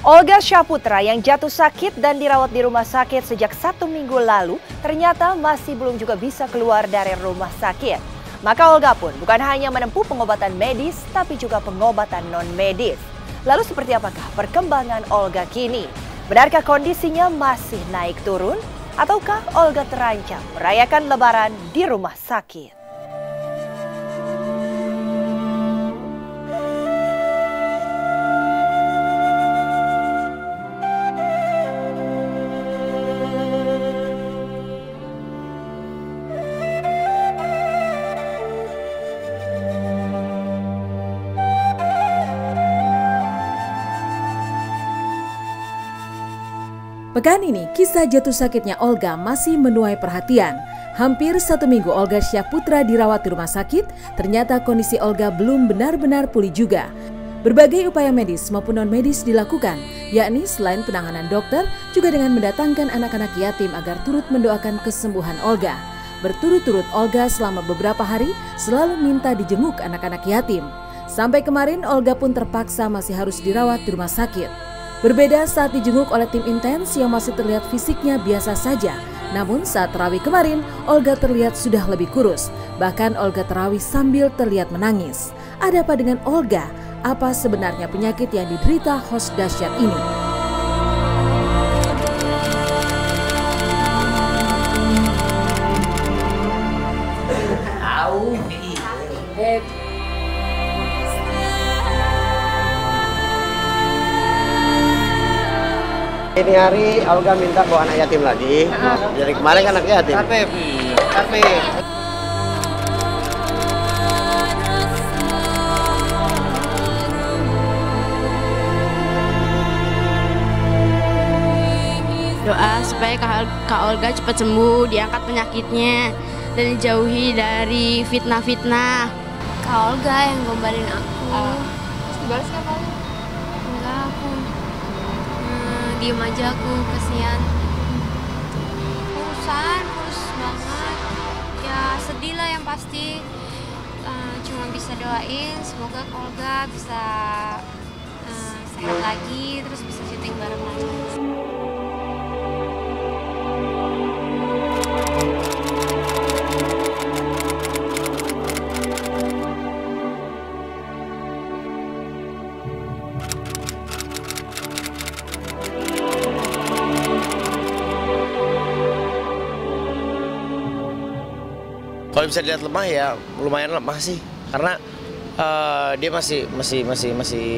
Olga Syahputra yang jatuh sakit dan dirawat di rumah sakit sejak 1 minggu lalu ternyata masih belum juga bisa keluar dari rumah sakit. Maka Olga pun bukan hanya menempuh pengobatan medis tapi juga pengobatan non-medis. Lalu seperti apakah perkembangan Olga kini? Benarkah kondisinya masih naik turun? Ataukah Olga terancam merayakan Lebaran di rumah sakit? Pekan ini, kisah jatuh sakitnya Olga masih menuai perhatian. Hampir 1 minggu Olga Syahputra dirawat di rumah sakit, ternyata kondisi Olga belum benar-benar pulih juga. Berbagai upaya medis maupun non-medis dilakukan, yakni selain penanganan dokter, juga dengan mendatangkan anak-anak yatim agar turut mendoakan kesembuhan Olga. Berturut-turut Olga selama beberapa hari selalu minta dijenguk anak-anak yatim. Sampai kemarin Olga pun terpaksa masih harus dirawat di rumah sakit. Berbeda saat dijenguk oleh tim intens yang masih terlihat fisiknya biasa saja. Namun saat terawih kemarin, Olga terlihat sudah lebih kurus. Bahkan Olga terawih sambil terlihat menangis. Ada apa dengan Olga? Apa sebenarnya penyakit yang diderita host dahsyat ini? Ini hari Olga minta bawa anak yatim lagi. Jadi kemarin kan anak yatim. Tapi. Doa supaya Kak Olga cepat sembuh, diangkat penyakitnya, dan dijauhi dari fitnah-fitnah. Kak Olga yang gombalin aku. Terus dibalas nggak paling? Enggak, aku diem aja, aku kasihan. Kurus banget. Ya sedih lah yang pasti. Cuma bisa doain semoga Kak Olga bisa sehat lagi, terus bisa syuting bareng lagi. Kalau bisa dilihat lemah ya lumayan lemah sih, karena dia masih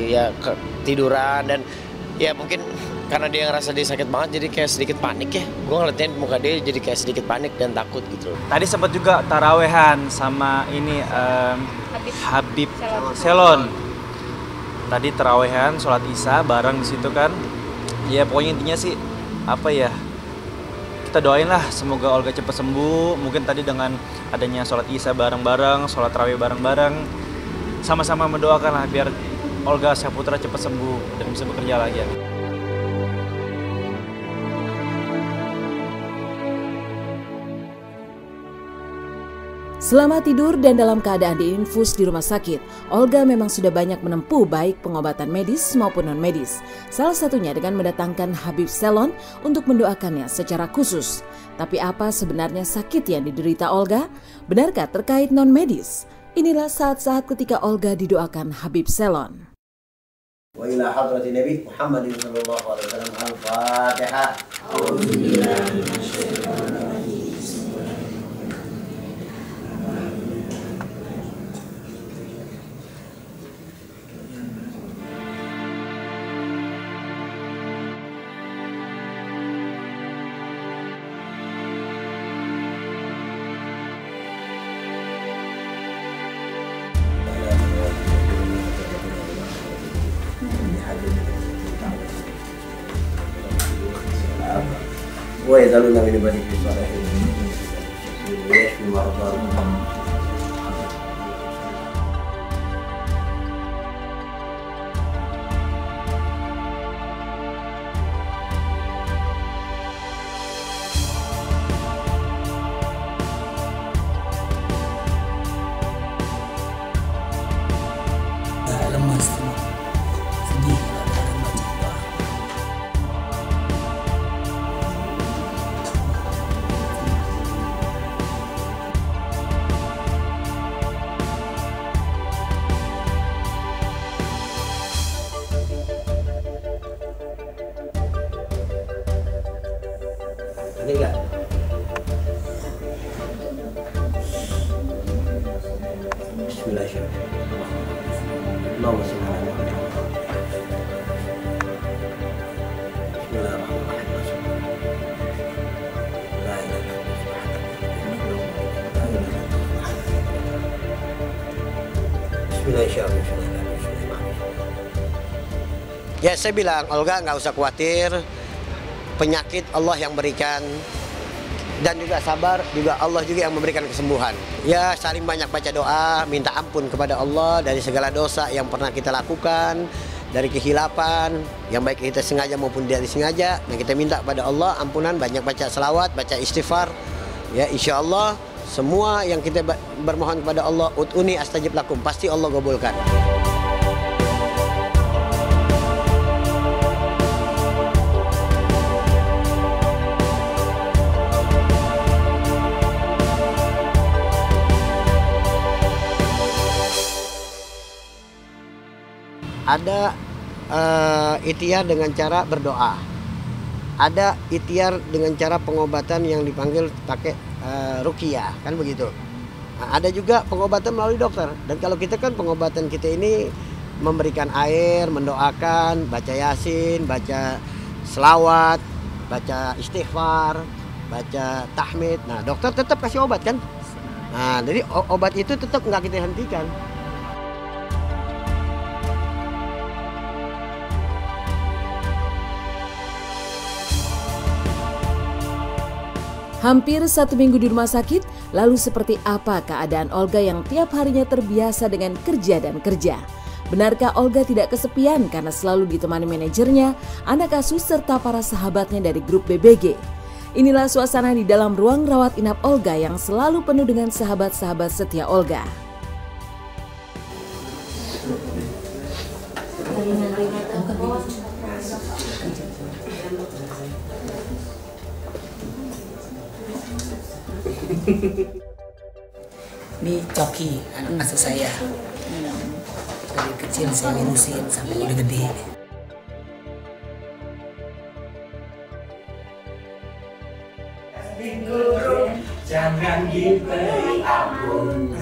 ya tiduran, dan ya mungkin karena dia ngerasa dia sakit banget jadi kayak sedikit panik ya. Gue ngeliatnya muka dia jadi kayak sedikit panik dan takut gitu. Tadi sempat juga tarawehan sama ini Habib Selon. Tadi tarawehan, sholat isya bareng di situ kan. Ya pokoknya intinya sih apa ya? Kita doain lah semoga Olga cepat sembuh. Mungkin tadi dengan adanya sholat isya bareng-bareng, sholat tarawih bareng-bareng, sama-sama mendoakan lah biar Olga Syahputra cepat sembuh dan bisa bekerja lagi ya. Selama tidur dan dalam keadaan diinfus di rumah sakit, Olga memang sudah banyak menempuh baik pengobatan medis maupun non-medis. Salah satunya dengan mendatangkan Habib Selon untuk mendoakannya secara khusus. Tapi apa sebenarnya sakit yang diderita Olga? Benarkah terkait non-medis? Inilah saat-saat ketika Olga didoakan Habib Selon. Wa ila hadratin Nabi Muhammadin sallallahu alaihi wasallam al-Fatihah. ويذلون من عباده الصالحين ويشفي مرضاهم. Lemas, sedih, Bismillahirrahmanirrahim. Allahumma shalli ala Muhammad. Bismillahirrahmanirrahim. La ilaha illallah. Bismillahirrahmanirrahim. Ya, saya bilang Olga nggak usah khawatir, penyakit Allah yang berikan, dan juga sabar, juga Allah juga yang memberikan kesembuhan. Ya, saling banyak baca doa, minta ampun kepada Allah dari segala dosa yang pernah kita lakukan, dari kehilapan, yang baik kita sengaja maupun tidak disengaja. Dan kita minta kepada Allah ampunan, banyak baca selawat, baca istighfar. Ya, insya Allah semua yang kita bermohon kepada Allah, ud'uni astajib lakum, pasti Allah kabulkan. Ada ikhtiar dengan cara berdoa, ada ikhtiar dengan cara pengobatan yang dipanggil pakai ruqyah, kan begitu. Nah, ada juga pengobatan melalui dokter. Dan kalau kita kan pengobatan kita ini memberikan air, mendoakan, baca yasin, baca selawat, baca istighfar, baca tahmid. Nah, dokter tetap kasih obat kan. Nah, jadi obat itu tetap nggak kita hentikan. Hampir 1 minggu di rumah sakit, lalu seperti apa keadaan Olga yang tiap harinya terbiasa dengan kerja dan kerja? Benarkah Olga tidak kesepian karena selalu ditemani manajernya, anak asuh serta para sahabatnya dari grup BBG? Inilah suasana di dalam ruang rawat inap Olga yang selalu penuh dengan sahabat-sahabat setia Olga. Ini Coki, anak asuh saya. Dari kecil saya ngurusin sampai udah gede. Jangan diberi ampun.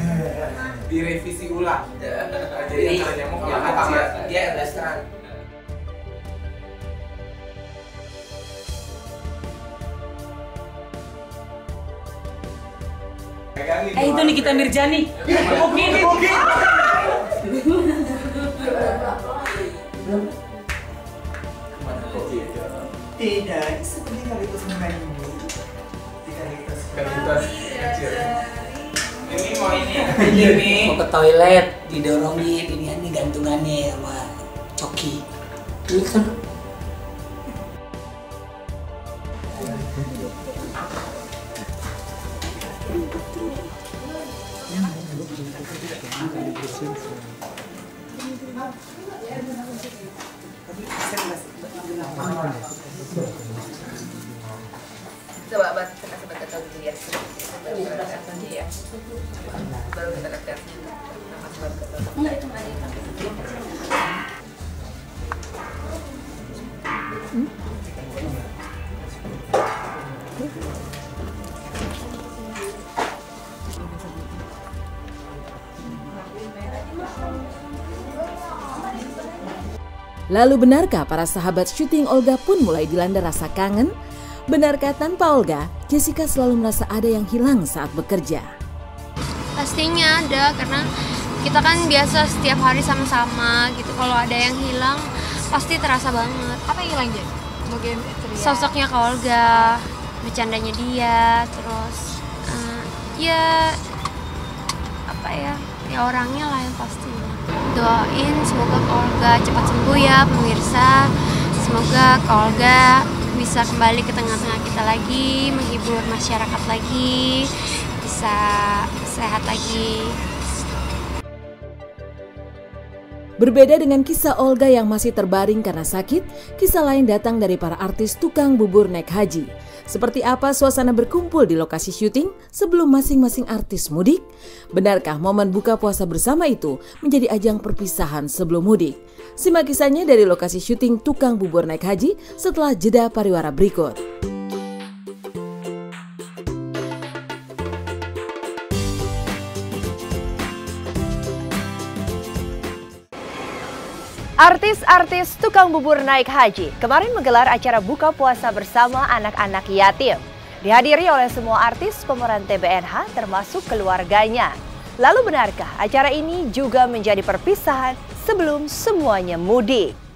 Direvisi ulang. Jadi yang nyamuk dia restoran. Itu Nikita Mirjani. Tidak, seperti Kalitos Merayu. Kalitos kecil. Ini mau ini. Mau ke toilet, didorongin ini gantungannya sama Coki. Ini kan. Coba kita kasih tahu dulu ya. Baru kita lihat. Lalu benarkah para sahabat syuting Olga pun mulai dilanda rasa kangen? Benarkah tanpa Olga, Jessica selalu merasa ada yang hilang saat bekerja? Pastinya ada, karena kita kan biasa setiap hari sama-sama gitu. Kalau ada yang hilang, pasti terasa banget. Apa yang hilang, Jen? Mungkin sosoknya Kak Olga, bercandanya dia, terus ya apa ya orangnya lah yang pasti. Doain semoga Kak Olga cepat sembuh ya pemirsa. Semoga Kak Olga bisa kembali ke tengah-tengah kita lagi, menghibur masyarakat lagi, bisa sehat lagi. Berbeda dengan kisah Olga yang masih terbaring karena sakit, kisah lain datang dari para artis tukang bubur naik haji. Seperti apa suasana berkumpul di lokasi syuting sebelum masing-masing artis mudik? Benarkah momen buka puasa bersama itu menjadi ajang perpisahan sebelum mudik? Simak kisahnya dari lokasi syuting tukang bubur naik haji setelah jeda pariwara berikut. Artis-artis tukang bubur naik haji kemarin menggelar acara buka puasa bersama anak-anak yatim. Dihadiri oleh semua artis pemeran TBNH termasuk keluarganya. Lalu benarkah acara ini juga menjadi perpisahan sebelum semuanya mudik?